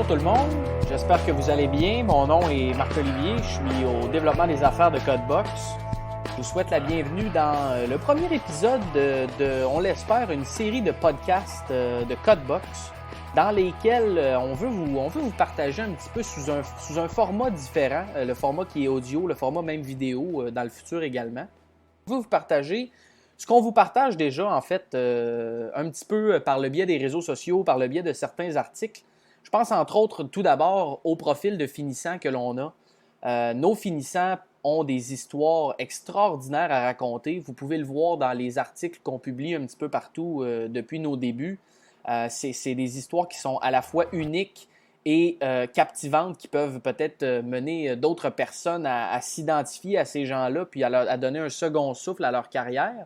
Bonjour tout le monde, j'espère que vous allez bien. Mon nom est Marc-Olivier, je suis au développement des affaires de Codebox. Je vous souhaite la bienvenue dans le premier épisode on l'espère, une série de podcasts de Codebox dans lesquels on veut vous partager un petit peu sous un format différent, le format qui est audio, le format même vidéo dans le futur également. On veut vous partager ce qu'on vous partage déjà, en fait, un petit peu par le biais des réseaux sociaux, par le biais de certains articles. Je pense, entre autres, tout d'abord au profil de finissants que l'on a. Nos finissants ont des histoires extraordinaires à raconter. Vous pouvez le voir dans les articles qu'on publie un petit peu partout depuis nos débuts. C'est des histoires qui sont à la fois uniques et captivantes, qui peuvent peut-être mener d'autres personnes à s'identifier à ces gens-là, puis à donner un second souffle à leur carrière.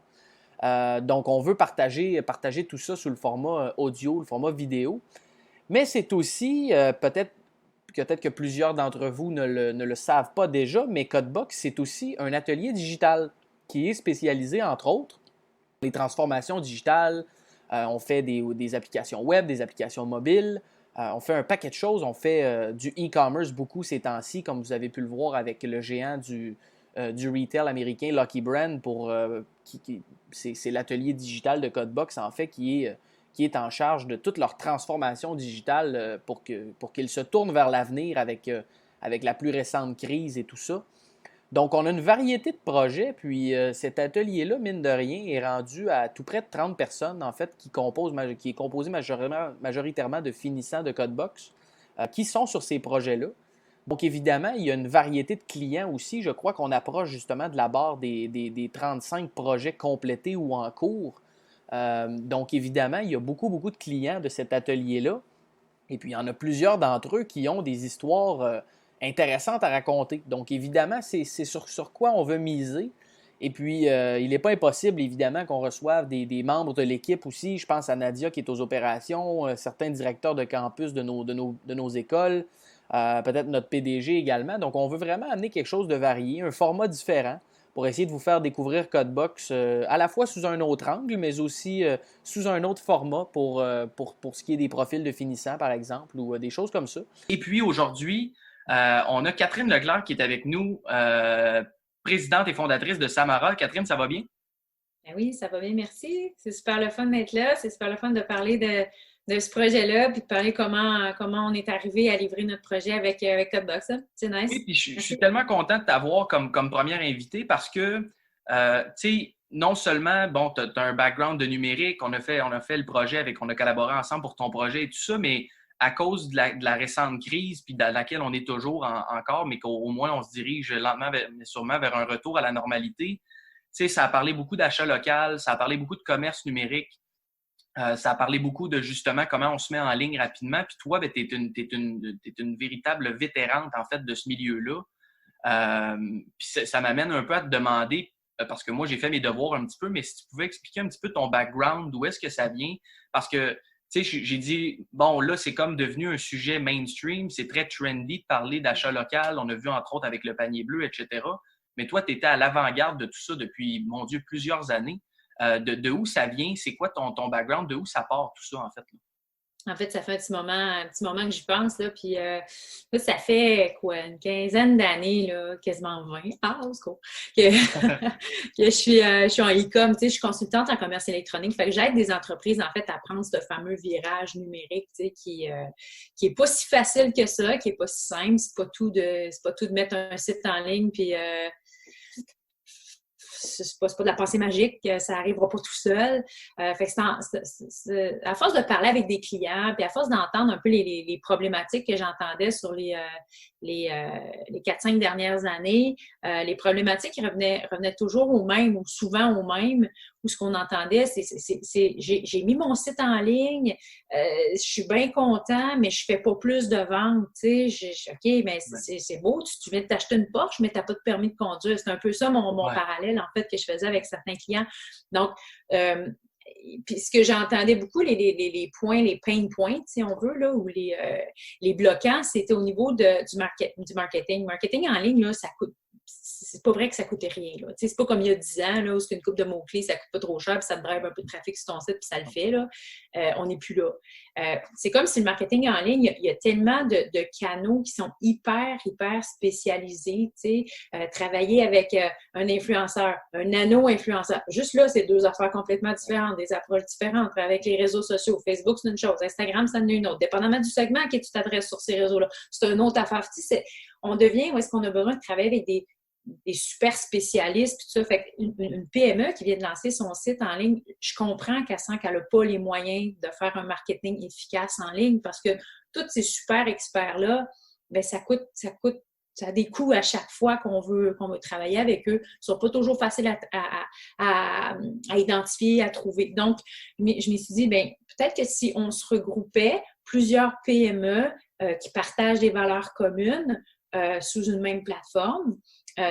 Donc, on veut partager tout ça sous le format audio, le format vidéo. Mais c'est aussi, peut-être que plusieurs d'entre vous ne le savent pas déjà, mais Codebox, c'est aussi un atelier digital qui est spécialisé, entre autres, dans les transformations digitales. On fait des applications web, des applications mobiles. On fait un paquet de choses. On fait du e-commerce beaucoup ces temps-ci, comme vous avez pu le voir avec le géant du retail américain Lucky Brand. C'est l'atelier digital de Codebox, en fait, qui est en charge de toute leur transformation digitale pour qu'ils se tournent vers l'avenir avec la plus récente crise et tout ça. Donc, on a une variété de projets, puis cet atelier-là, mine de rien, est rendu à tout près de 30 personnes, en fait, qui est composé majoritairement de finissants de Codebox, qui sont sur ces projets-là. Donc, évidemment, il y a une variété de clients aussi. Je crois qu'on approche justement de la barre des 35 projets complétés ou en cours. Donc, évidemment, il y a beaucoup de clients de cet atelier-là. Et puis, il y en a plusieurs d'entre eux qui ont des histoires intéressantes à raconter. Donc, évidemment, c'est sur quoi on veut miser. Et puis, il n'est pas impossible, évidemment, qu'on reçoive des membres de l'équipe aussi. Je pense à Nadia qui est aux opérations, certains directeurs de campus de nos écoles, peut-être notre PDG également. Donc, on veut vraiment amener quelque chose de varié, un format différent, pour essayer de vous faire découvrir Codebox à la fois sous un autre angle, mais aussi sous un autre format pour ce qui est des profils de finissants, par exemple, ou des choses comme ça. Et puis aujourd'hui, on a Catherine Leclerc qui est avec nous, présidente et fondatrice de Samara. Catherine, ça va bien? Ben oui, ça va bien, merci. C'est super le fun d'être là. C'est super le fun de parler de ce projet-là, puis de parler comment on est arrivé à livrer notre projet avec Codebox. C'est nice. Oui, puis je suis tellement content de t'avoir comme première invitée parce que, tu sais, non seulement, bon, tu as un background de numérique, on a fait le projet on a collaboré ensemble pour ton projet et tout ça, mais à cause de la récente crise, puis dans laquelle on est toujours encore, mais qu'au moins on se dirige lentement, mais sûrement vers un retour à la normalité, tu sais, ça a parlé beaucoup d'achat local, ça a parlé beaucoup de commerce numérique. Ça a parlé beaucoup de justement comment on se met en ligne rapidement. Puis toi, ben, tu es une véritable vétérante en fait de ce milieu-là. Puis ça m'amène un peu à te demander, parce que moi j'ai fait mes devoirs un petit peu, mais si tu pouvais expliquer un petit peu ton background, d'où est-ce que ça vient? Parce que tu sais, j'ai dit, bon là c'est comme devenu un sujet mainstream, c'est très trendy de parler d'achat local. On a vu entre autres avec le panier bleu, etc. Mais toi, tu étais à l'avant-garde de tout ça depuis, mon Dieu, plusieurs années. De où ça vient? C'est quoi ton background? De où ça part, tout ça, en fait? En fait, ça fait un petit moment que j'y pense, là, puis là, ça fait quoi, une quinzaine d'années, là, quasiment 20, au secours, que, que je suis en e-com, tu sais, je suis consultante en commerce électronique, fait que j'aide des entreprises, en fait, à prendre ce fameux virage numérique, tu sais, qui est pas si facile que ça, qui est pas si simple, c'est pas tout de mettre un site en ligne, puis c'est pas de la pensée magique, ça n'arrivera pas tout seul. Fait que à force de parler avec des clients, puis à force d'entendre un peu les problématiques que j'entendais sur les 4-5 dernières années, les problématiques qui revenaient toujours au même, ou souvent au même, où ce qu'on entendait, j'ai mis mon site en ligne, je suis bien content, mais je fais pas plus de ventes, tu sais, OK, mais c'est beau, tu viens de t'acheter une Porsche, mais tu n'as pas de permis de conduire. C'est un peu ça mon parallèle, en fait, que je faisais avec certains clients. Donc, puis ce que j'entendais beaucoup, les points, les pain points, si on veut, là, ou les bloquants, c'était au niveau du marketing. Marketing en ligne, là, ça coûte c'est pas vrai que ça coûtait rien. Là. C'est pas comme il y a 10 ans, là, où c'est une coupe de mots-clés, ça coûte pas trop cher, puis ça te drive un peu de trafic sur ton site, puis ça le fait. Là. On n'est plus là. C'est comme si le marketing en ligne, il y a tellement de canaux qui sont hyper spécialisés. Travailler avec un influenceur, un nano-influenceur. Juste là, c'est deux affaires complètement différentes, des approches différentes. Avec les réseaux sociaux, Facebook, c'est une chose, Instagram, c'en est une autre. Dépendamment du segment à qui tu t'adresses sur ces réseaux-là, c'est une autre affaire. On devient où est-ce qu'on a besoin de travailler avec des super spécialistes, tout ça. Fait une PME qui vient de lancer son site en ligne, je comprends qu'elle sent qu'elle n'a pas les moyens de faire un marketing efficace en ligne parce que tous ces super experts-là, bien, ça a des coûts à chaque fois qu'on veut travailler avec eux. Ils ne sont pas toujours faciles à identifier, à trouver. Donc, je me suis dit, bien, peut-être que si on se regroupait plusieurs PME qui partagent des valeurs communes sous une même plateforme,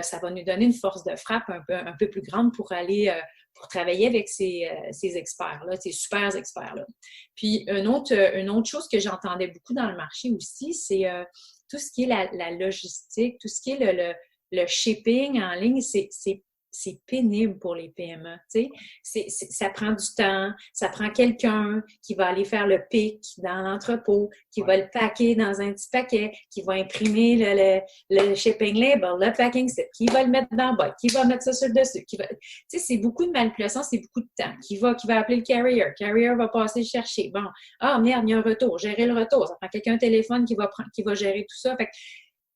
ça va nous donner une force de frappe un peu plus grande pour aller pour travailler avec ces experts-là, ces super experts-là. Puis, une autre chose que j'entendais beaucoup dans le marché aussi, c'est tout ce qui est la logistique, tout ce qui est le shipping en ligne, c'est pénible pour les PME. Ça prend du temps, ça prend quelqu'un qui va aller faire le pick dans l'entrepôt, qui va le packer dans un petit paquet, qui va imprimer le shipping label, le packing slip, qui va le mettre dans le bas, qui va mettre ça sur le dessus. C'est beaucoup de manipulation, c'est beaucoup de temps. Qui va appeler le carrier. Le carrier va passer le chercher. Bon, merde, il y a un retour. Gérer le retour. Ça prend quelqu'un au téléphone qui va gérer tout ça. Fait que,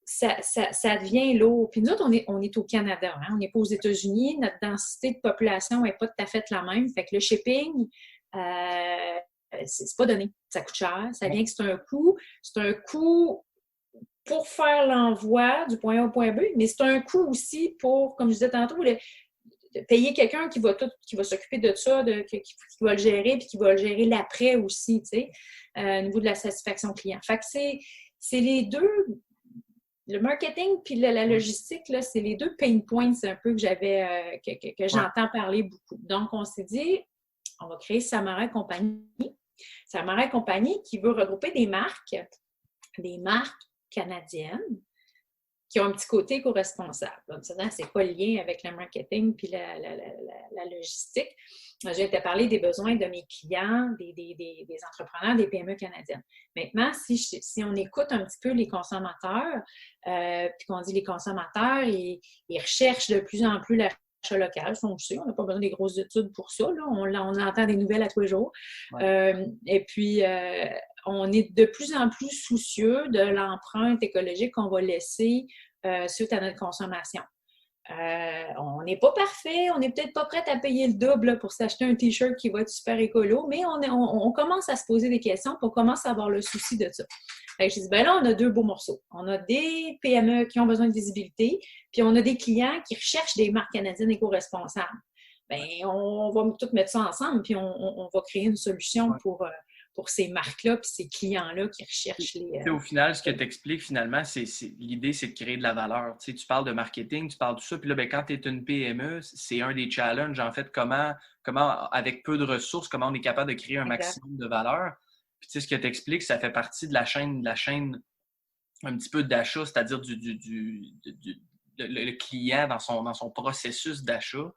ça devient lourd. Puis nous autres, on est au Canada, hein? On n'est pas aux États-Unis. Notre densité de population n'est pas tout à fait la même. Fait que le shipping, c'est pas donné. Ça coûte cher. Ça vient que c'est un coût. C'est un coût pour faire l'envoi du point A au point B, mais c'est un coût aussi pour, comme je disais tantôt, de payer quelqu'un qui va s'occuper de ça, qui va le gérer, puis qui va le gérer l'après aussi, tu sais, au niveau de la satisfaction client. Fait que c'est les deux. Le marketing puis la logistique, là, c'est les deux pain points un peu que j'entends parler beaucoup. Donc, on s'est dit, on va créer Samara Compagnie. Samara Compagnie qui veut regrouper des marques canadiennes qui ont un petit côté éco-responsable. Donc, c'est quoi le lien avec le marketing puis la logistique? J'ai été parler des besoins de mes clients, des entrepreneurs, des PME canadiennes. Maintenant, si on écoute un petit peu les consommateurs, puis qu'on dit les consommateurs, ils recherchent de plus en plus l'achat local. On le sait, on n'a pas besoin des grosses études pour ça. Là. On entend des nouvelles à tous les jours. Ouais. Et puis, on est de plus en plus soucieux de l'empreinte écologique qu'on va laisser suite à notre consommation. On n'est pas parfait, on n'est peut-être pas prête à payer le double pour s'acheter un T-shirt qui va être super écolo, mais on commence à se poser des questions, puis on commence à avoir le souci de ça. Fait que je dis, ben là, on a deux beaux morceaux. On a des PME qui ont besoin de visibilité, puis on a des clients qui recherchent des marques canadiennes éco-responsables. Ben, on va tout mettre ça ensemble, puis on va créer une solution pour ces marques-là puis ces clients-là qui recherchent les... Au final, ce que tu expliques, finalement, l'idée, c'est de créer de la valeur. Tu parles de marketing, tu parles de tout ça, puis là, quand tu es une PME, c'est un des challenges, en fait, comment, avec peu de ressources, comment on est capable de créer un maximum de valeur. Puis ce que tu expliques, ça fait partie de la chaîne un petit peu d'achat, c'est-à-dire le client dans son processus d'achat.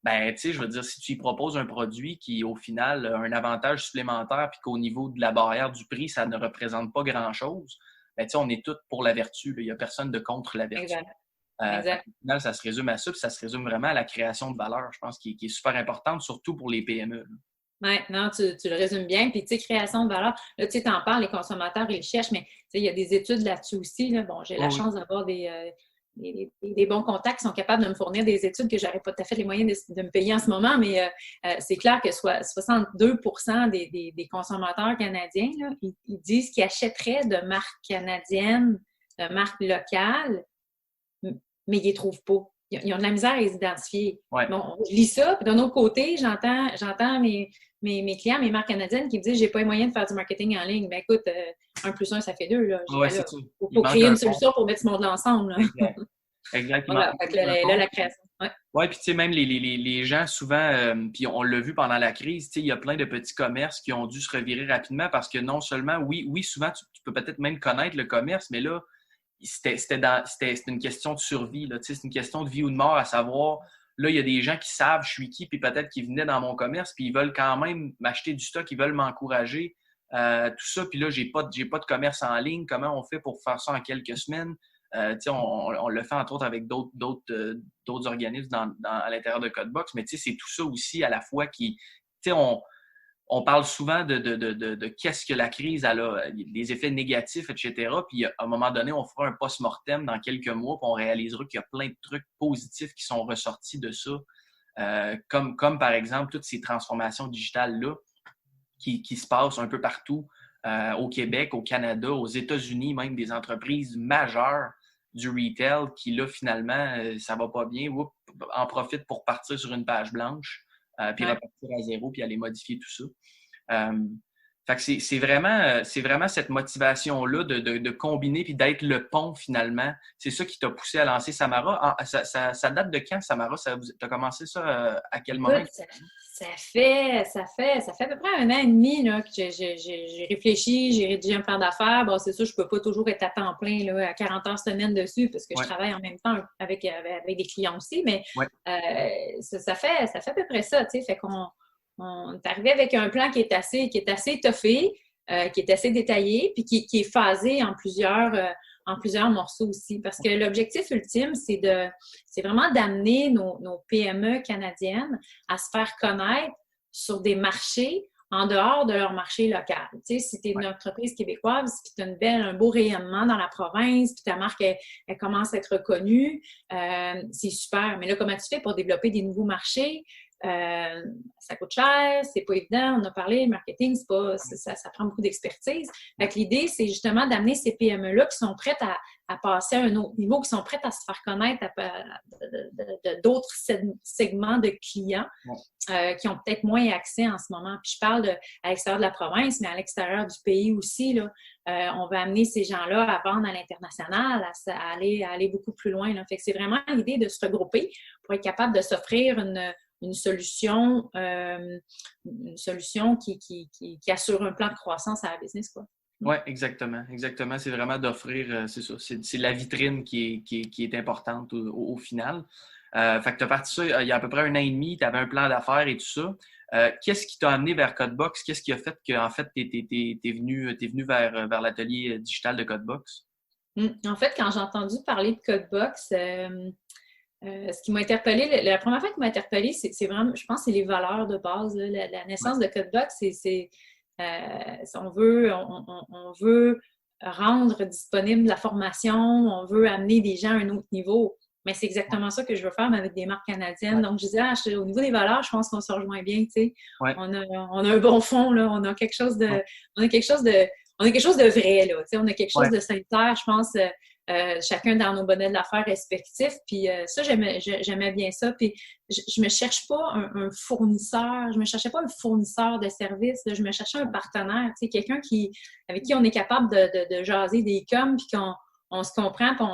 Ben, tu sais, je veux dire, si tu lui proposes un produit qui, au final, a un avantage supplémentaire puis qu'au niveau de la barrière du prix, ça ne représente pas grand-chose, ben, tu sais, on est tous pour la vertu. Il n'y a personne de contre la vertu. Exact. Au final, ça se résume à ça, puis ça se résume vraiment à la création de valeur, je pense, qui est super importante, surtout pour les PME. Oui, non, tu le résumes bien. Puis, tu sais, création de valeur, là, tu sais, t'en parles, les consommateurs, ils le cherchent, mais, tu sais, il y a des études là-dessus aussi. Là. Bon, j'ai la chance d'avoir des bons contacts qui sont capables de me fournir des études que je n'aurais pas tout à fait les moyens de me payer en ce moment, mais c'est clair que 62% des consommateurs canadiens, là, ils disent qu'ils achèteraient de marques canadiennes, de marques locales, mais ils ne les trouvent pas. Ils ont de la misère à les identifier. Ouais. Bon, je lis ça, puis d'un autre côté, j'entends mes clients, mes marques canadiennes qui me disent « j'ai pas les moyens de faire du marketing en ligne ». Ben écoute, 1 + 1, ça fait 2. Il faut créer une solution pour mettre ce monde-là ensemble. Là. Exactement. Voilà, fait que là, la création. Oui, puis tu sais, même les gens, souvent, puis on l'a vu pendant la crise, tu sais, il y a plein de petits commerces qui ont dû se revirer rapidement parce que non seulement, oui, souvent, tu peux peut-être même connaître le commerce, mais là, c'était une question de survie. Là, c'est une question de vie ou de mort, à savoir, là, il y a des gens qui savent je suis qui, puis peut-être qu'ils venaient dans mon commerce, puis ils veulent quand même m'acheter du stock, ils veulent m'encourager, tout ça. Puis là, j'ai pas de commerce en ligne. Comment on fait pour faire ça en quelques semaines? On le fait entre autres avec d'autres organismes à l'intérieur de Codebox, mais c'est tout ça aussi à la fois qui, on parle souvent de qu'est-ce que la crise a, les effets négatifs, etc. Puis à un moment donné, on fera un post-mortem dans quelques mois, puis on réalisera qu'il y a plein de trucs positifs qui sont ressortis de ça, comme par exemple toutes ces transformations digitales-là qui se passent un peu partout, au Québec, au Canada, aux États-Unis, même des entreprises majeures du retail qui, là, finalement, ça va pas bien, en profitent pour partir sur une page blanche, puis repartir à zéro, puis aller modifier tout ça. Fait que c'est vraiment cette motivation-là de combiner puis d'être le pont, finalement. C'est ça qui t'a poussé à lancer Samara. Ça date de quand, Samara? Tu as commencé ça à quel moment? Ça fait à peu près 1 an et demi là, que j'ai réfléchi, j'ai rédigé un plan d'affaires. Bon, c'est sûr, je ne peux pas toujours être à temps plein là, à 40 heures semaine dessus parce que je travaille en même temps avec des clients aussi, mais ça fait à peu près ça, tu sais. Fait qu'on est arrivé avec un plan qui est assez étoffé, qui est assez détaillé, puis qui est phasé en plusieurs morceaux aussi. Parce que l'objectif ultime, c'est vraiment d'amener nos PME canadiennes à se faire connaître sur des marchés en dehors de leur marché local. Tu sais, si tu es une entreprise québécoise, puis tu as un beau rayonnement dans la province, puis ta marque, elle commence à être reconnue, c'est super. Mais là, comment tu fais pour développer des nouveaux marchés? Ça coûte cher, c'est pas évident, on a parlé, le marketing, ça prend beaucoup d'expertise. Fait que l'idée, c'est justement d'amener ces PME-là qui sont prêtes à passer à un autre niveau, qui sont prêtes à se faire connaître d'autres segments de clients qui ont peut-être moins accès en ce moment. Puis je parle à l'extérieur de la province, mais à l'extérieur du pays aussi, là. On va amener ces gens-là à vendre à l'international, à aller beaucoup plus loin, là. Fait que c'est vraiment l'idée de se regrouper pour être capable de s'offrir une solution qui assure un plan de croissance à la business, quoi. Oui, exactement. Exactement. C'est vraiment d'offrir, c'est ça, c'est la vitrine qui est importante au final. Fait que tu as parti ça il y a à peu près 1 an et demi, tu avais un plan d'affaires et tout ça. Qu'est-ce qui t'a amené vers Codebox? Qu'est-ce qui a fait que, en fait, t'es venu vers l'atelier digital de Codebox? En fait, quand j'ai entendu parler de Codebox, ce qui m'a interpellée, la première fois qui m'a interpellée, c'est vraiment, je pense, c'est les valeurs de base. Là. La naissance de Codebox, on veut rendre disponible la formation, on veut amener des gens à un autre niveau. Mais c'est exactement ça que je veux faire, mais avec des marques canadiennes. Donc, je disais, au niveau des valeurs, je pense qu'on se rejoint bien, tu sais. On a un bon fond, là. On a quelque chose de vrai, là. Tu sais, on a quelque chose de sincère, je pense. Chacun dans nos bonnets de l'affaires respectifs. Puis ça, j'aimais bien ça. Puis je me cherche pas un fournisseur, je me cherchais pas un fournisseur de services, là, je me cherchais un partenaire, tu sais, quelqu'un avec qui on est capable de jaser des coms, puis qu'on se comprend, puis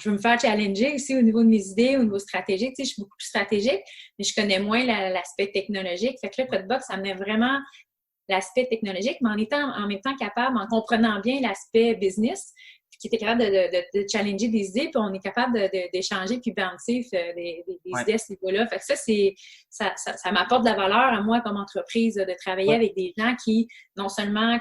je veux me faire challenger aussi au niveau de mes idées, au niveau stratégique. Tu sais, je suis beaucoup plus stratégique, mais je connais moins l'aspect technologique. Fait que là, Codebox, ça amenait vraiment l'aspect technologique, mais en étant en même temps capable, en comprenant bien l'aspect business, qui était capable de challenger des idées, puis on est capable d'échanger puis bouncer des idées à ce niveau-là. Fait que ça m'apporte de la valeur à moi comme entreprise de travailler avec des gens qui non seulement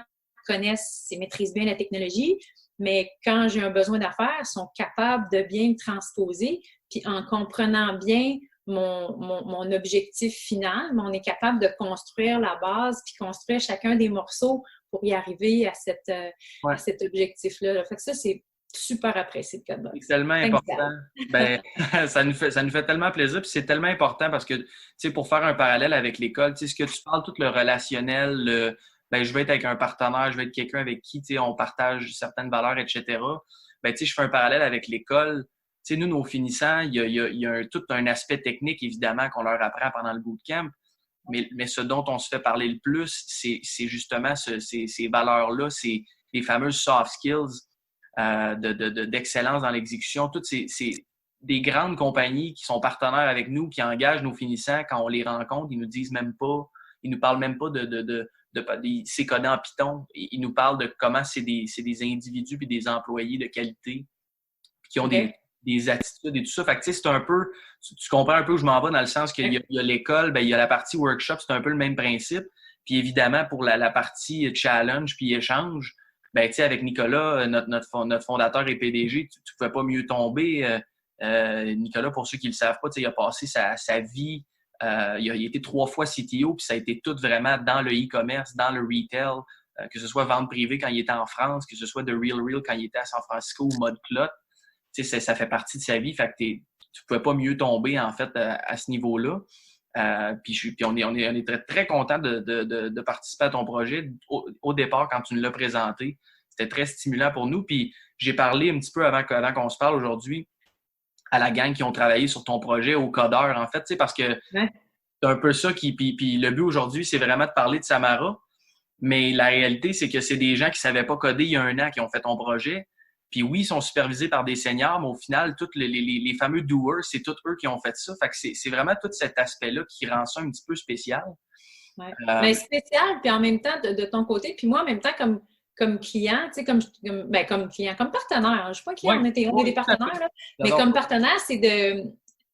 connaissent et maîtrisent bien la technologie, mais quand j'ai un besoin d'affaires, sont capables de bien le transposer, puis en comprenant bien mon objectif final, mais on est capable de construire la base puis construire chacun des morceaux pour y arriver à cet objectif-là. Fait que ça, c'est super apprécié de Codebox. C'est tellement important. Ben, ça nous fait tellement plaisir. Puis c'est tellement important parce que, tu sais, pour faire un parallèle avec l'école, tu sais, ce que tu parles, tout le relationnel, ben, je vais être avec un partenaire, je vais être quelqu'un avec qui, tu sais, on partage certaines valeurs, etc. Ben, tu sais, je fais un parallèle avec l'école. Tu sais, nous, nos finissants, il y a tout un aspect technique, évidemment, qu'on leur apprend pendant le bootcamp. Mais ce dont on se fait parler le plus, c'est justement ces valeurs-là, c'est les fameuses soft skills d'excellence dans l'exécution. Toutes c'est des grandes compagnies qui sont partenaires avec nous, qui engagent nos finissants. Quand on les rencontre, ils nous disent même pas, ils nous parlent même pas de c'est codé en Python. Il nous parle de comment c'est des individus puis des employés de qualité qui ont des attitudes et tout ça. Fait que, tu sais, c'est un peu, tu comprends un peu où je m'en vais dans le sens qu'il y a l'école, ben, il y a la partie workshop, c'est un peu le même principe. Puis évidemment, pour la partie challenge puis échange, ben, tu sais, avec Nicolas, notre fondateur et PDG, tu pouvais pas mieux tomber. Nicolas, pour ceux qui le savent pas, tu sais, il a passé sa vie, il a été 3 fois CTO, puis ça a été tout vraiment dans le e-commerce, dans le retail, que ce soit vente privée quand il était en France, que ce soit de Real quand il était à San Francisco ou Mode Clot. Tu sais, ça fait partie de sa vie, fait que tu pouvais pas mieux tomber, en fait, à ce niveau-là. Puis on est très, très content de participer à ton projet. Au départ, quand tu nous l'as présenté, c'était très stimulant pour nous. Puis j'ai parlé un petit peu avant qu'on se parle aujourd'hui à la gang qui ont travaillé sur ton projet, aux codeurs, en fait, tu sais, parce que c'est un peu ça puis le but aujourd'hui, c'est vraiment de parler de Samara. Mais la réalité, c'est que c'est des gens qui ne savaient pas coder il y a 1 an qui ont fait ton projet. Puis oui, ils sont supervisés par des seniors, mais au final, tous les fameux doers, c'est tous eux qui ont fait ça. Fait que c'est vraiment tout cet aspect-là qui rend ça un petit peu spécial. Ouais. Mais spécial, puis en même temps, de ton côté, puis moi, en même temps, comme client, tu sais, comme client, comme partenaire. Je ne suis pas client, on est des partenaires, là. Mais comme partenaire, c'est de.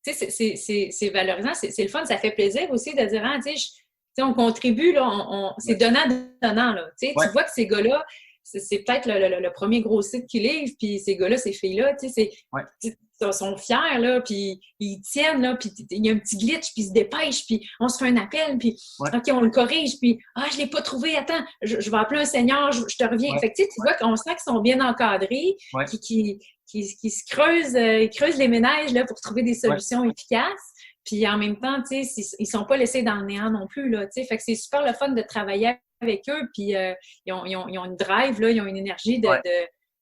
Tu sais, c'est valorisant, c'est le fun, ça fait plaisir aussi de dire, ah, tu sais, on contribue, là, c'est donnant-donnant, là. Tu sais, tu vois que ces gars-là, c'est peut-être le premier gros site qui livre, puis ces gars-là, ces filles-là, tu sais, ils sont fiers, là, puis ils tiennent, là, puis il y a un petit glitch, puis ils se dépêchent, puis on se fait un appel, puis OK, on le corrige, puis je l'ai pas trouvé, attends, je vais appeler un senior, je te reviens. Fait que tu vois qu'on sent qu'ils sont bien encadrés, qui se creusent, ils creusent les ménages, là, pour trouver des solutions efficaces. Puis en même temps, tu sais, ils sont pas laissés dans le néant non plus, là, tu sais. Fait que c'est super le fun de travailler avec eux, puis ils ont une drive, là, ils ont une énergie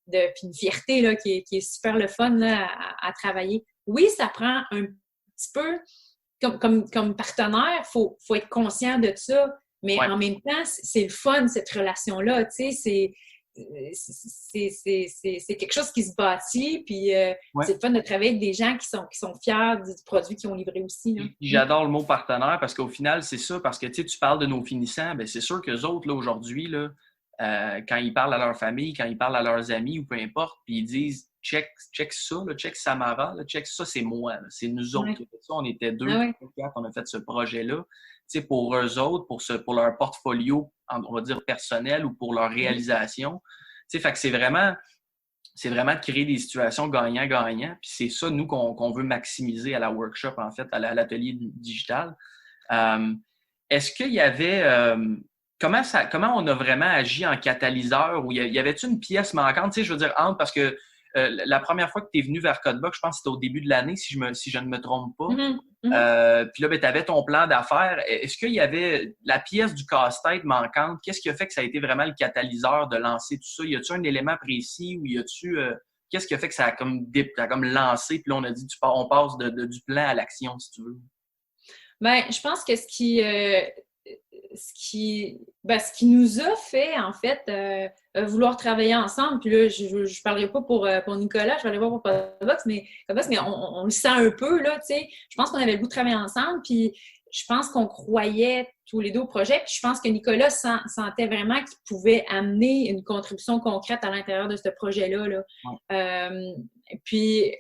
puis une fierté là, qui est super le fun là, à travailler. Oui, ça prend un petit peu, comme partenaire, faut être conscient de ça, mais en même temps, c'est le fun, cette relation-là, tu sais, c'est quelque chose qui se bâtit, puis c'est le fun de travailler avec des gens qui sont fiers du produit qu'ils ont livré aussi. Là. J'adore le mot partenaire parce qu'au final, c'est ça, parce que tu parles de nos finissants, bien, c'est sûr qu'eux autres, là, aujourd'hui, là, quand ils parlent à leur famille, quand ils parlent à leurs amis ou peu importe, puis ils disent check ça, là, check Samara, là, check ça, c'est moi, là, c'est nous autres. Ça, on était 2, 4, on a fait ce projet-là. Tu sais, pour eux autres, pour leur portfolio, on va dire personnel ou pour leur réalisation. Tu sais, fait que c'est vraiment de créer des situations gagnant-gagnant. Puis c'est ça, nous, qu'on veut maximiser à la workshop, en fait, à l'atelier digital. Est-ce qu'il y avait... comment on a vraiment agi en catalyseur? Ou y avait-tu une pièce manquante? Tu sais, je veux dire, parce que la première fois que tu es venu vers Codebox, je pense que c'était au début de l'année, si je ne me trompe pas. Puis là, ben, tu avais ton plan d'affaires. Est-ce qu'il y avait la pièce du casse-tête manquante? Qu'est-ce qui a fait que ça a été vraiment le catalyseur de lancer tout ça? Y a-tu un élément précis ou y a-tu... qu'est-ce qui a fait que ça a comme lancé? Puis là, on a dit, on passe du plan à l'action, si tu veux. Bien, je pense que ce qui nous a fait, en fait, vouloir travailler ensemble, puis là, je ne parlerai pas pour Nicolas, je ne parlerai pas pour Codebox, mais on le sent un peu, là, tu sais. Je pense qu'on avait le goût de travailler ensemble, puis je pense qu'on croyait tous les deux au projet, puis je pense que Nicolas sentait vraiment qu'il pouvait amener une contribution concrète à l'intérieur de ce projet-là, là. Puis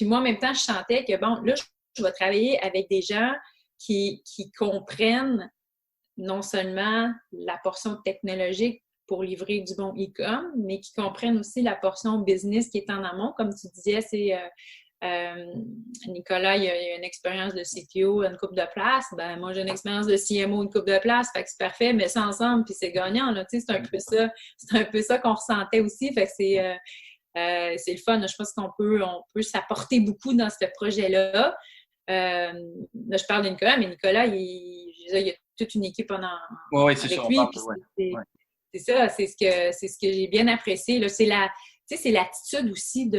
moi, en même temps, je sentais que, bon, là, je vais travailler avec des gens qui comprennent non seulement la portion technologique pour livrer du bon e-com, mais qui comprennent aussi la portion business qui est en amont. Comme tu disais, c'est Nicolas, il a une expérience de CTO, une couple de places. Ben, moi, j'ai une expérience de CMO, une couple de places. Fait que c'est parfait, mais ça ensemble, puis c'est gagnant. Là, tu sais, c'est un peu ça qu'on ressentait aussi. Fait que c'est le fun. Je pense qu'on peut s'apporter beaucoup dans ce projet-là. Là, je parle de Nicolas, mais Nicolas, il y a toute une équipe avec lui. C'est ça, c'est ce que j'ai bien apprécié. Là, c'est l'attitude aussi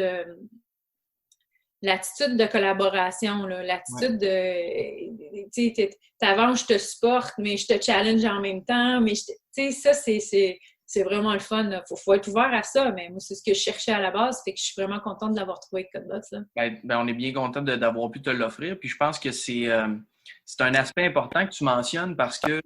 l'attitude de collaboration, là, l'attitude de tu sais, t'avances, je te supporte, mais je te challenge en même temps. Mais tu sais, ça, c'est vraiment le fun. Faut être ouvert à ça, mais moi, c'est ce que je cherchais à la base. Fait que je suis vraiment contente de l'avoir trouvé avec Codebox. Ben, on est bien content d'avoir pu te l'offrir. Puis je pense que c'est un aspect important que tu mentionnes parce que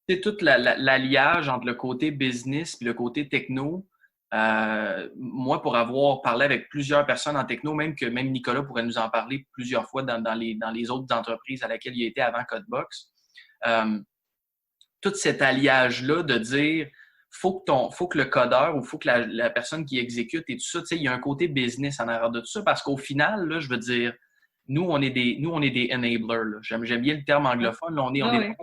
C'est tout l'alliage entre le côté business et le côté techno. Moi, pour avoir parlé avec plusieurs personnes en techno, même Nicolas pourrait nous en parler plusieurs fois dans les autres entreprises à laquelle il était avant Codebox, tout cet alliage-là de dire faut que le codeur ou faut que la personne qui exécute et tout ça, il y a un côté business en arrière de tout ça, parce qu'au final, là, je veux dire, nous, on est des enablers. Là. J'aime bien le terme anglophone. Là, on est vraiment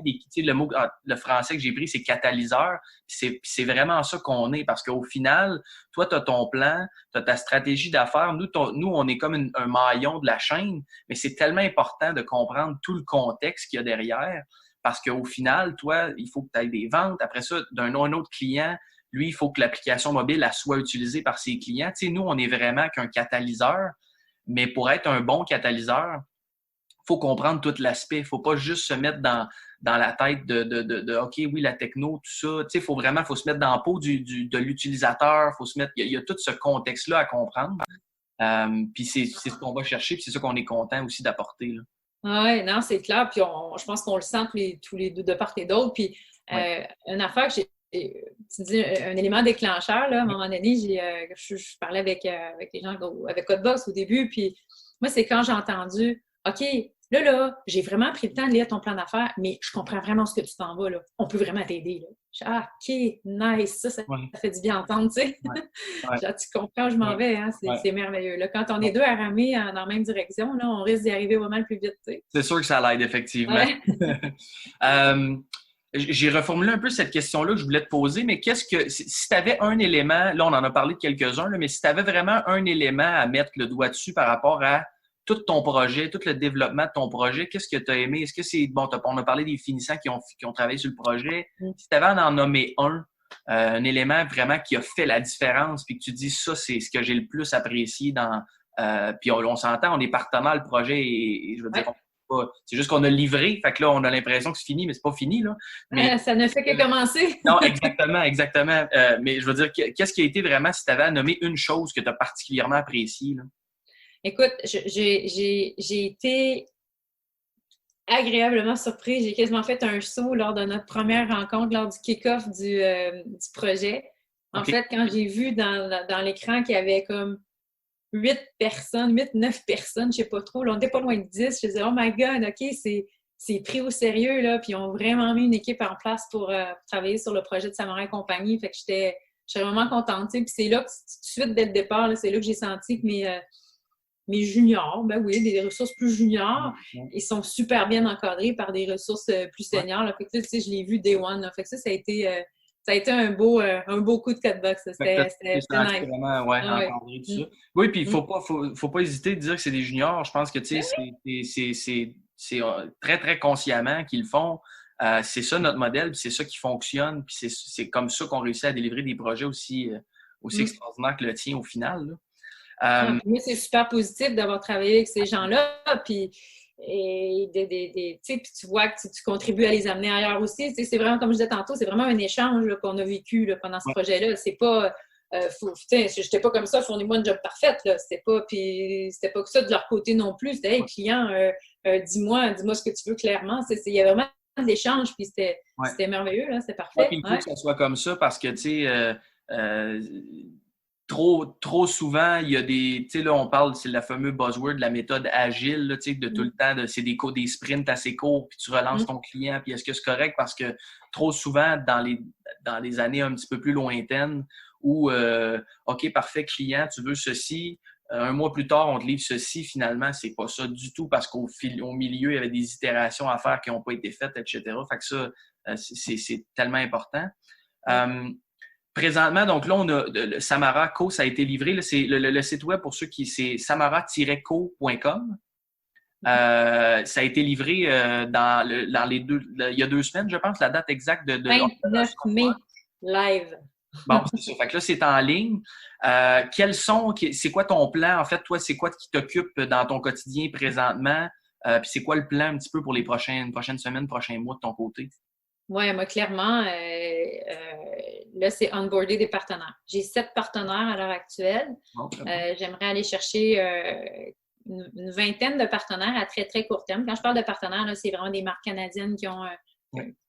le français que j'ai pris, c'est catalyseur. C'est vraiment ça qu'on est, parce qu'au final, toi, tu as ton plan, tu as ta stratégie d'affaires. Nous, on est comme un maillon de la chaîne, mais c'est tellement important de comprendre tout le contexte qu'il y a derrière. Parce qu'au final, toi, il faut que tu aies des ventes. Après ça, d'un autre client, lui, il faut que l'application mobile elle soit utilisée par ses clients. Tu sais, nous, on est vraiment qu'un catalyseur. Mais pour être un bon catalyseur, il faut comprendre tout l'aspect. Il ne faut pas juste se mettre dans la tête de OK, oui, la techno, tout ça. Tu sais, faut se mettre dans la peau de l'utilisateur. Il y a tout ce contexte-là à comprendre. Puis c'est ce qu'on va chercher, puis c'est ça qu'on est content aussi d'apporter, là. Oui, non, c'est clair. Puis je pense qu'on le sent tous les deux de part et d'autre. Puis une affaire que tu dis un élément déclencheur, là, à un moment donné, je parlais avec les gens, avec Codebox au début, puis moi, c'est quand j'ai entendu OK, là, j'ai vraiment pris le temps de lire ton plan d'affaires, mais je comprends vraiment ce que tu t'en vas, là. On peut vraiment t'aider, là. OK, nice, ça fait du bien entendre, tu sais. Genre, tu comprends où je m'en vais, hein? C'est merveilleux. Là, quand on est deux à ramer dans la même direction, là, on risque d'y arriver vraiment le plus vite, tu sais. C'est sûr que ça l'aide, effectivement. J'ai reformulé un peu cette question-là que je voulais te poser, mais si tu avais un élément, là, on en a parlé de quelques-uns, là, mais si tu avais vraiment un élément à mettre le doigt dessus par rapport à tout ton projet, tout le développement de ton projet, qu'est-ce que tu as aimé? Est-ce que c'est, bon, on a parlé des finissants qui ont travaillé sur le projet. Si tu avais à en nommer un élément vraiment qui a fait la différence, puis que tu dis, ça, c'est ce que j'ai le plus apprécié puis on s'entend, on est partenaire, le projet, et je veux dire, c'est juste qu'on a livré, fait que là, on a l'impression que c'est fini, mais c'est pas fini, là. Mais, ça ne fait que commencer. Non, exactement. Mais je veux dire, qu'est-ce qui a été vraiment, si tu avais à nommer une chose que tu as particulièrement appréciée, là? Écoute, j'ai été agréablement surprise. J'ai quasiment fait un saut lors de notre première rencontre, lors du kick-off du projet. En fait, quand j'ai vu dans l'écran qu'il y avait comme 8 personnes, 9 personnes, je sais pas trop, là, on n'était pas loin de 10. Je disais, oh my God, OK, c'est pris au sérieux, là, puis ils ont vraiment mis une équipe en place pour travailler sur le projet de Samouraï Compagnie. Fait que j'étais vraiment contente. Puis c'est là que, tout de suite, dès le départ, là, c'est là que j'ai senti que mes juniors, ben oui, des ressources plus juniors, ils sont super bien encadrés par des ressources plus seniors. Là. Fait que, tu sais, je l'ai vu day one. Là. Fait que ça a été un beau coup de Codebox. C'était nice. Vraiment, encadré tout ça. Oui, puis il ne faut pas hésiter de dire que c'est des juniors. Je pense que, tu sais, c'est très, très consciemment qu'ils le font. C'est ça notre modèle, puis c'est ça qui fonctionne, puis c'est comme ça qu'on réussit à délivrer des projets aussi extraordinaires que le tien au final, là. Moi, c'est super positif d'avoir travaillé avec ces gens-là, puis tu vois que tu contribues à les amener ailleurs aussi. C'est vraiment, comme je disais tantôt, c'est vraiment un échange là, qu'on a vécu là, pendant ce projet-là. C'est pas, j'étais pas comme ça, fournis-moi une job parfaite. C'était pas que ça de leur côté non plus. C'était, hey, client, dis-moi ce que tu veux clairement. Il y a vraiment de l'échange, puis c'était merveilleux, là, c'était parfait. Il faut que ça soit comme ça parce que, tu sais, trop souvent, il y a des... Tu sais, là, on parle, c'est la fameuse buzzword de la méthode agile, là, tu sais, de tout le temps, c'est des sprints assez courts, puis tu relances ton client, puis est-ce que c'est correct? Parce que trop souvent, dans les années un petit peu plus lointaines, où, OK, parfait, client, tu veux ceci, un mois plus tard, on te livre ceci, finalement, c'est pas ça du tout, parce qu'au milieu, il y avait des itérations à faire qui n'ont pas été faites, etc. Fait que ça, c'est tellement important. Présentement, donc là, on a le Samara Co, ça a été livré. Là, c'est le site web pour ceux qui, c'est samara-co.com. Ça a été livré dans les il y a 2 semaines, je pense, la date exacte de 29 mai, live. Bon, c'est ça. Fait que là, c'est en ligne. C'est quoi ton plan? En fait, toi, c'est quoi qui t'occupe dans ton quotidien présentement? Puis c'est quoi le plan un petit peu pour les prochaines semaines, prochains mois de ton côté? Oui, moi, clairement, là, c'est onboarder des partenaires. J'ai 7 partenaires à l'heure actuelle. J'aimerais aller chercher une vingtaine de partenaires à très, très court terme. Quand je parle de partenaires, là, c'est vraiment des marques canadiennes qui ont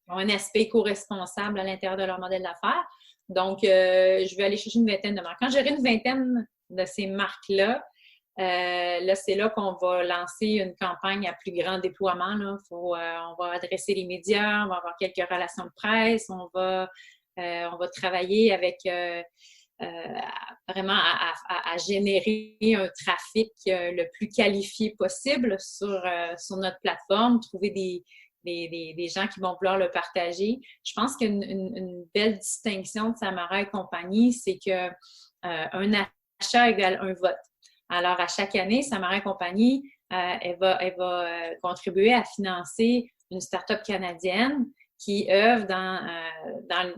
ont un aspect éco-responsable à l'intérieur de leur modèle d'affaires. Donc, je vais aller chercher une vingtaine de marques. Quand j'aurai une vingtaine de ces marques-là, là, c'est là qu'on va lancer une campagne à plus grand déploiement. Là. On va adresser les médias, on va avoir quelques relations de presse, on va travailler avec vraiment à générer un trafic le plus qualifié possible sur notre plateforme, trouver des gens qui vont vouloir le partager. Je pense qu'une belle distinction de Samara et compagnie, c'est que un achat égale un vote. Alors, à chaque année, Samara et compagnie, elle va contribuer à financer une start-up canadienne qui œuvre dans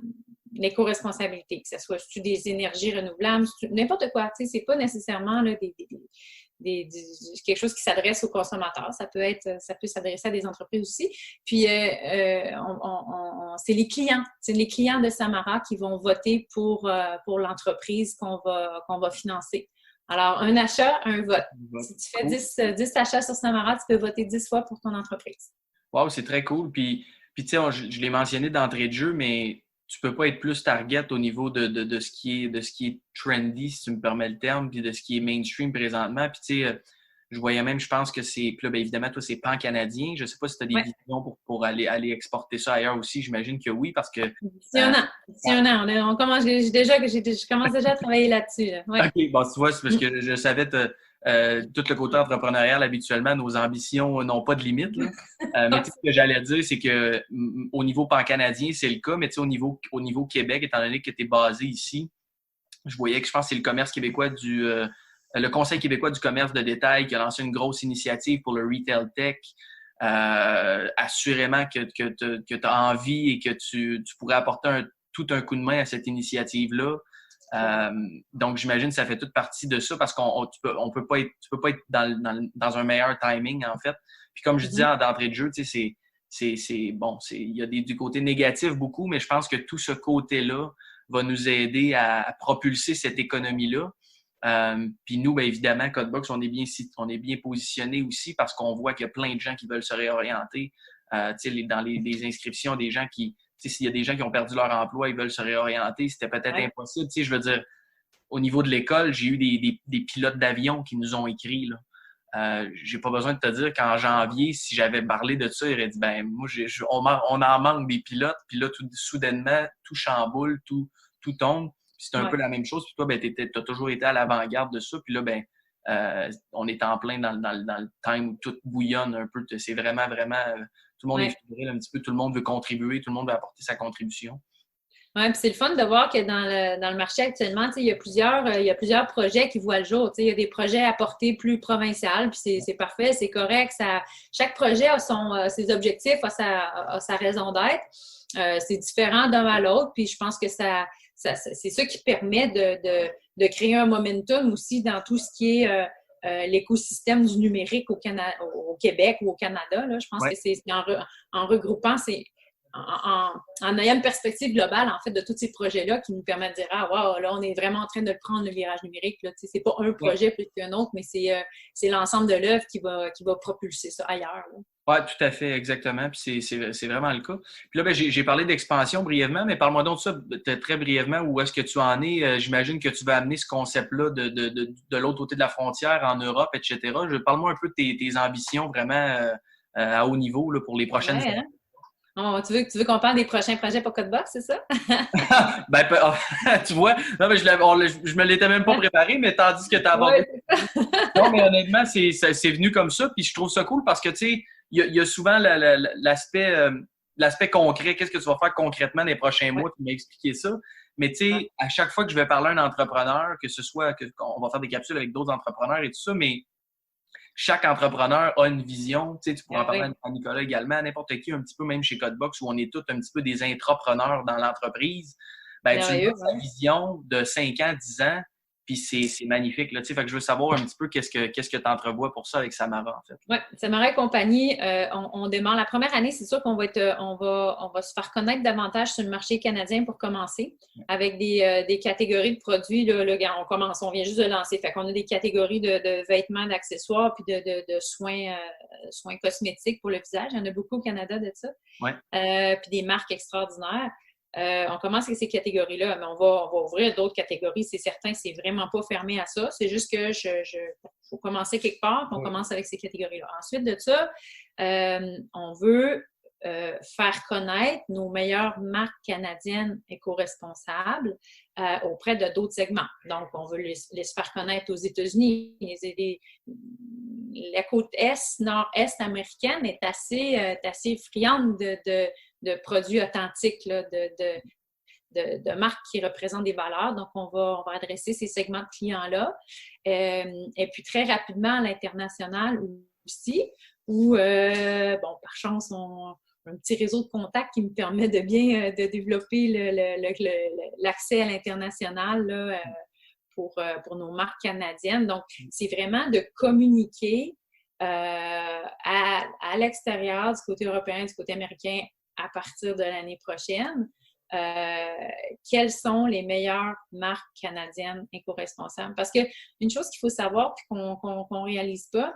l'éco-responsabilité, que ce soit des énergies renouvelables, n'importe quoi. Tu sais, c'est pas nécessairement là, quelque chose qui s'adresse aux consommateurs. Ça peut s'adresser à des entreprises aussi. Puis, c'est les clients. C'est les clients de Samara qui vont voter pour l'entreprise qu'on va financer. Alors, un achat, un vote. Si tu fais 10 achats sur Samara, tu peux voter 10 fois pour ton entreprise. Wow, c'est très cool. Puis tu sais, je l'ai mentionné d'entrée de jeu, mais tu peux pas être plus target au niveau de ce qui est trendy, si tu me permets le terme, puis de ce qui est mainstream présentement. Puis tu sais, je voyais même, je pense que c'est, puis là, bien évidemment, toi, c'est pan-canadien. Je sais pas si tu as des visions pour aller exporter ça ailleurs aussi. J'imagine que oui, parce que... D'ici un an. Je commence déjà à travailler là-dessus. Là. Ouais. OK, bon, tu vois, c'est parce que je savais tout le côté entrepreneurial, habituellement, nos ambitions n'ont pas de limite. Là. Mais ce que j'allais dire, c'est que au niveau pan-canadien, c'est le cas, mais au niveau Québec, étant donné que tu es basé ici, je voyais que je pense que c'est le commerce québécois le Conseil québécois du commerce de détail qui a lancé une grosse initiative pour le retail tech. Assurément que tu as envie et que tu pourrais apporter tout un coup de main à cette initiative-là. Donc, j'imagine que ça fait toute partie de ça parce tu peux pas être dans un meilleur timing, en fait. Puis comme je disais d'entrée de jeu, tu sais, il y a du côté négatif beaucoup, mais je pense que tout ce côté-là va nous aider à propulser cette économie-là. Puis nous, bien évidemment, Codebox, on est bien positionné aussi parce qu'on voit qu'il y a plein de gens qui veulent se réorienter. Dans les inscriptions, des gens qui... S'il y a des gens qui ont perdu leur emploi, ils veulent se réorienter, c'était peut-être impossible. Je veux dire, au niveau de l'école, j'ai eu des pilotes d'avion qui nous ont écrit. J'ai pas besoin de te dire qu'en janvier, si j'avais parlé de ça, ils auraient dit moi, on en manque des pilotes, puis là, soudainement, tout chamboule, tout tombe. Puis c'est un peu la même chose. Puis toi, tu as toujours été à l'avant-garde de ça. Puis là, on est en plein dans le time où tout bouillonne un peu. C'est vraiment, vraiment... tout le monde est fébrile un petit peu. Tout le monde veut contribuer. Tout le monde veut apporter sa contribution. Oui, puis c'est le fun de voir que dans le marché actuellement, il y a plusieurs projets qui voient le jour. Il y a des projets à portée plus provinciale, puis c'est parfait, c'est correct. Chaque projet a ses objectifs, a sa raison d'être. C'est différent d'un à l'autre, puis je pense que c'est ça qui permet de créer un momentum aussi dans tout ce qui est l'écosystème du numérique au Québec ou au Canada. Là. Je pense que c'est en regroupant, en ayant une perspective globale en fait de tous ces projets-là qui nous permettent de dire wow, là, on est vraiment en train de le prendre, le virage numérique. C'est pas un projet plus qu'un autre, mais c'est l'ensemble de l'œuvre qui va propulser ça ailleurs. Oui, tout à fait, exactement. Puis c'est vraiment le cas. Puis là, j'ai parlé d'expansion brièvement, mais parle-moi donc de ça très brièvement. Où est-ce que tu en es? J'imagine que tu vas amener ce concept-là de l'autre côté de la frontière, en Europe, etc. Parle-moi un peu de tes ambitions vraiment à haut niveau là, pour les prochaines années. Tu veux qu'on parle des prochains projets pour Codebox, c'est ça? Tu vois, non, mais je me l'étais même pas préparé, mais tandis que tu as abordé. Non, mais honnêtement, c'est venu comme ça, puis je trouve ça cool parce que, tu sais, il y a souvent l'aspect concret. Qu'est-ce que tu vas faire concrètement les prochains mois? Tu m'as expliqué ça. Mais, tu sais, à chaque fois que je vais parler à un entrepreneur, que ce soit qu'on va faire des capsules avec d'autres entrepreneurs et tout ça, mais chaque entrepreneur a une vision. Tu sais, tu pourras en parler à Nicolas également, à n'importe qui, un petit peu, même chez Codebox, où on est tous un petit peu des intrapreneurs dans l'entreprise. Tu as sa vision de 5 ans, 10 ans, Puis c'est magnifique, là, tu sais. Fait que je veux savoir un petit peu qu'est-ce que tu entrevois pour ça avec Samara, en fait. Oui, Samara et compagnie, on démarre. La première année, c'est sûr qu'on va on va se faire connaître davantage sur le marché canadien pour commencer, avec des catégories de produits. Là, on vient juste de lancer. Fait qu'on a des catégories de vêtements, d'accessoires, puis de soins cosmétiques pour le visage. Il y en a beaucoup au Canada de ça. Ouais. Puis des marques extraordinaires. On commence avec ces catégories-là, mais on va ouvrir d'autres catégories, c'est certain, c'est vraiment pas fermé à ça. C'est juste que faut commencer quelque part, puis on commence avec ces catégories-là. Ensuite de ça, on veut faire connaître nos meilleures marques canadiennes éco-responsables auprès de d'autres segments. Donc, on veut les faire connaître aux États-Unis. La côte nord-est américaine est assez friande de produits authentiques, là, de marques qui représentent des valeurs. Donc, on va adresser ces segments de clients-là. Et puis, très rapidement, à l'international aussi, où, par chance, un petit réseau de contacts qui me permet de bien de développer l'accès à l'international là, pour nos marques canadiennes. Donc, c'est vraiment de communiquer à l'extérieur, du côté européen, du côté américain, à partir de l'année prochaine, quelles sont les meilleures marques canadiennes éco-responsables. Parce qu'une chose qu'il faut savoir et qu'on ne réalise pas,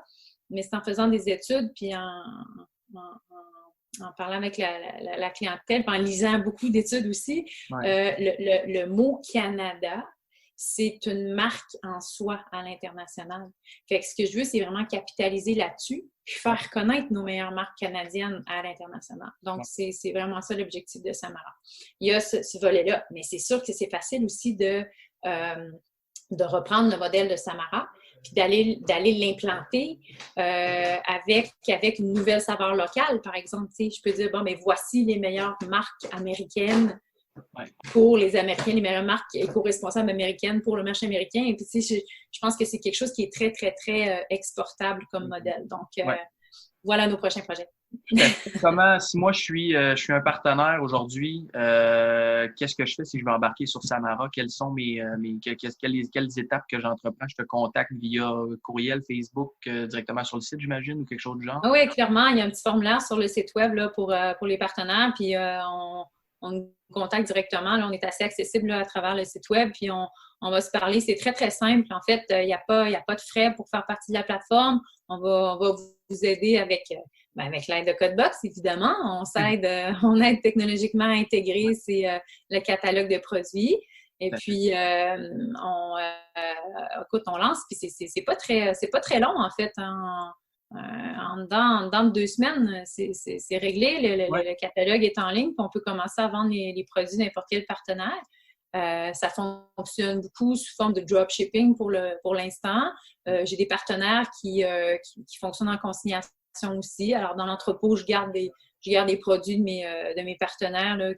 mais c'est en faisant des études puis en parlant avec la clientèle, puis en lisant beaucoup d'études aussi, le mot Canada, c'est une marque en soi à l'international. Fait que ce que je veux, c'est vraiment capitaliser là-dessus puis faire connaître nos meilleures marques canadiennes à l'international. Donc, c'est vraiment ça l'objectif de Samara. Il y a ce volet-là, mais c'est sûr que c'est facile aussi de reprendre le modèle de Samara puis d'aller l'implanter avec une nouvelle saveur locale, par exemple. Tu sais, je peux dire, mais voici les meilleures marques américaines pour les Américains, les meilleures marques éco-responsables américaines pour le marché américain. Et puis, tu sais, je pense que c'est quelque chose qui est très, très, très exportable comme modèle. Donc, voilà nos prochains projets. Comment, si moi je suis un partenaire aujourd'hui, qu'est-ce que je fais si je veux embarquer sur Samara? Quelles sont quelles étapes que j'entreprends? Je te contacte via courriel, Facebook, directement sur le site, j'imagine, ou quelque chose du genre? Oui, clairement. Il y a un petit formulaire sur le site web là, pour les partenaires. Puis on nous contacte directement. Là, on est assez accessible là, à travers le site web. Puis on va se parler. C'est très, très simple. En fait, il n'y a pas de frais pour faire partie de la plateforme. On va vous aider avec l'aide de Codebox, évidemment. On aide technologiquement à intégrer le catalogue de produits. Et puis, écoute, on lance. Puis c'est pas très long, en fait. En dedans de 2 semaines, c'est réglé. Le catalogue est en ligne, puis on peut commencer à vendre les produits de n'importe quel partenaire. Ça fonctionne beaucoup sous forme de dropshipping pour l'instant. J'ai des partenaires qui fonctionnent en consignation aussi. Alors, dans l'entrepôt, je garde des produits de mes partenaires là,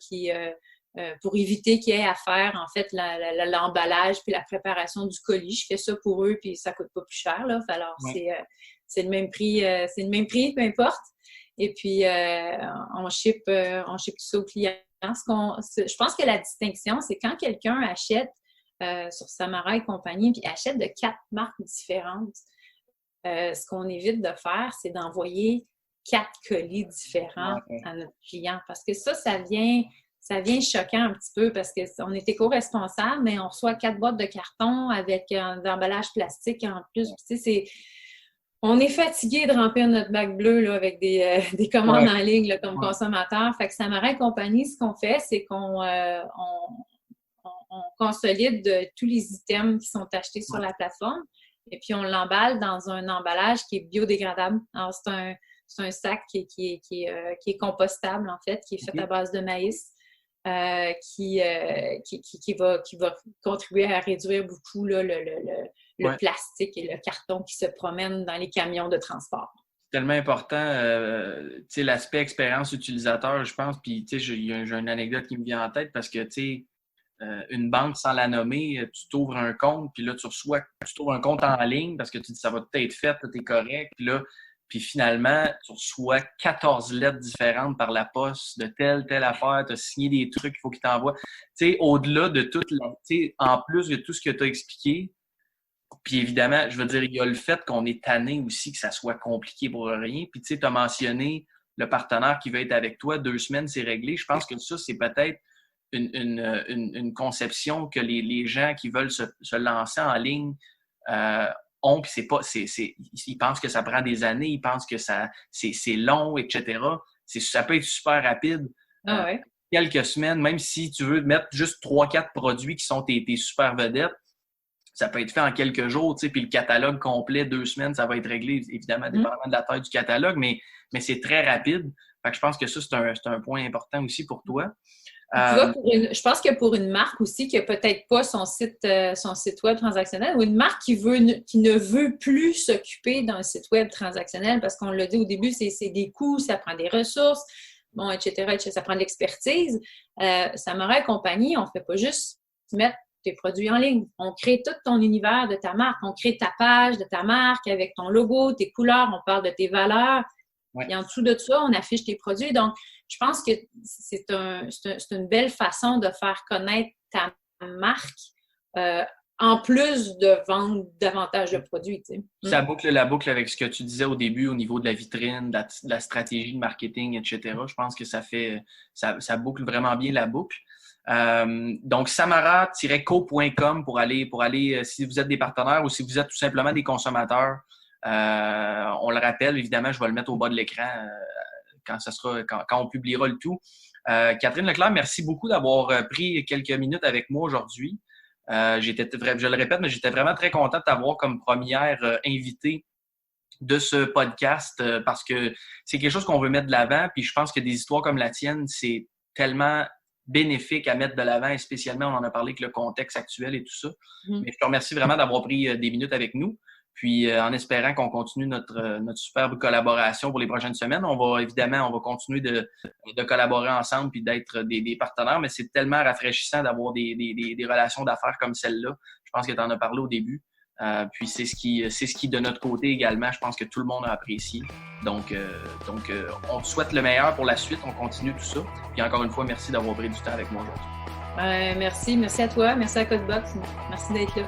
pour éviter qu'il y ait à faire, en fait, l'emballage puis la préparation du colis. Je fais ça pour eux, puis ça coûte pas plus cher. Là. Alors, c'est le même prix, peu importe. Et puis, on ship tout ça aux clients. Je pense que la distinction, c'est quand quelqu'un achète sur Samara et compagnie, puis achète de 4 marques différentes, ce qu'on évite de faire, c'est d'envoyer 4 colis différents à notre client. Parce que ça vient choquant un petit peu parce qu'on est éco-responsable, mais on reçoit 4 boîtes de carton avec d'emballage plastique en plus. Tu sais, on est fatigué de remplir notre bac bleu là, avec des commandes en ligne là, comme consommateur. Fait que Samara et compagnie, ce qu'on fait, c'est qu'on consolide tous les items qui sont achetés sur la plateforme et puis on l'emballe dans un emballage qui est biodégradable. Alors, c'est un sac qui est compostable, en fait, qui est fait à base de maïs. Qui va contribuer à réduire beaucoup là, le plastique et le carton qui se promènent dans les camions de transport. C'est tellement important, l'aspect expérience utilisateur, je pense. Puis, j'ai une anecdote qui me vient en tête parce que, une banque, sans la nommer, tu t'ouvres un compte, puis là, tu trouves un compte en ligne parce que tu dis ça va tout être fait, tout est correct. Puis finalement, tu reçois 14 lettres différentes par la poste de telle affaire, tu as signé des trucs qu'il faut qu'ils t'envoient. Au-delà de tout, en plus de tout ce que tu as expliqué, Puis évidemment, je veux dire, il y a le fait qu'on est tanné aussi que ça soit compliqué pour rien. Puis tu sais, tu as mentionné le partenaire qui veut être avec toi, 2 semaines, c'est réglé. Je pense que ça, c'est peut-être une conception que les gens qui veulent se lancer en ligne ont, puis ils pensent que ça prend des années, ils pensent que c'est long, etc. Ça peut être super rapide. Ah ouais. Quelques semaines, même si tu veux mettre juste 3-4 produits qui sont tes super vedettes, ça peut être fait en quelques jours, tu sais, puis le catalogue complet, 2 semaines, ça va être réglé, évidemment, dépendamment de la taille du catalogue, mais c'est très rapide. Fait que je pense que ça, c'est un point important aussi pour toi. Tu vois, je pense que pour une marque aussi qui n'a peut-être pas son site web transactionnel, ou une marque qui ne veut plus s'occuper d'un site web transactionnel, parce qu'on l'a dit au début, c'est des coûts, ça prend des ressources, bon, etc., ça prend de l'expertise. Samara et compagnie, on ne fait pas juste mettre tes produits en ligne. On crée tout ton univers de ta marque. On crée ta page de ta marque avec ton logo, tes couleurs, on parle de tes valeurs. Ouais. Et en dessous de ça, on affiche tes produits. Donc, je pense que c'est une belle façon de faire connaître ta marque en plus de vendre davantage de produits. Tu sais. Ça boucle la boucle avec ce que tu disais au début au niveau de la vitrine, de la stratégie de marketing, etc. Je pense que ça boucle vraiment bien la boucle. Donc, samara-co.com pour aller si vous êtes des partenaires ou si vous êtes tout simplement des consommateurs. On le rappelle, évidemment, je vais le mettre au bas de l'écran quand on publiera le tout. Catherine Leclerc, merci beaucoup d'avoir pris quelques minutes avec moi aujourd'hui. Je le répète, mais j'étais vraiment très content de t'avoir comme première invitée de ce podcast parce que c'est quelque chose qu'on veut mettre de l'avant. Puis je pense que des histoires comme la tienne, c'est tellement bénéfique à mettre de l'avant, et spécialement, on en a parlé avec le contexte actuel et tout ça. Mais je te remercie vraiment d'avoir pris des minutes avec nous. Puis, en espérant qu'on continue notre superbe collaboration pour les prochaines semaines, on va continuer de collaborer ensemble puis d'être des partenaires, mais c'est tellement rafraîchissant d'avoir des relations d'affaires comme celle-là. Je pense que tu en as parlé au début. Puis, c'est ce qui, de notre côté également, je pense que tout le monde a apprécié. Donc, on te souhaite le meilleur pour la suite. On continue tout ça. Puis, encore une fois, merci d'avoir pris du temps avec moi aujourd'hui. Merci à toi. Merci à Codebox. Merci d'être là.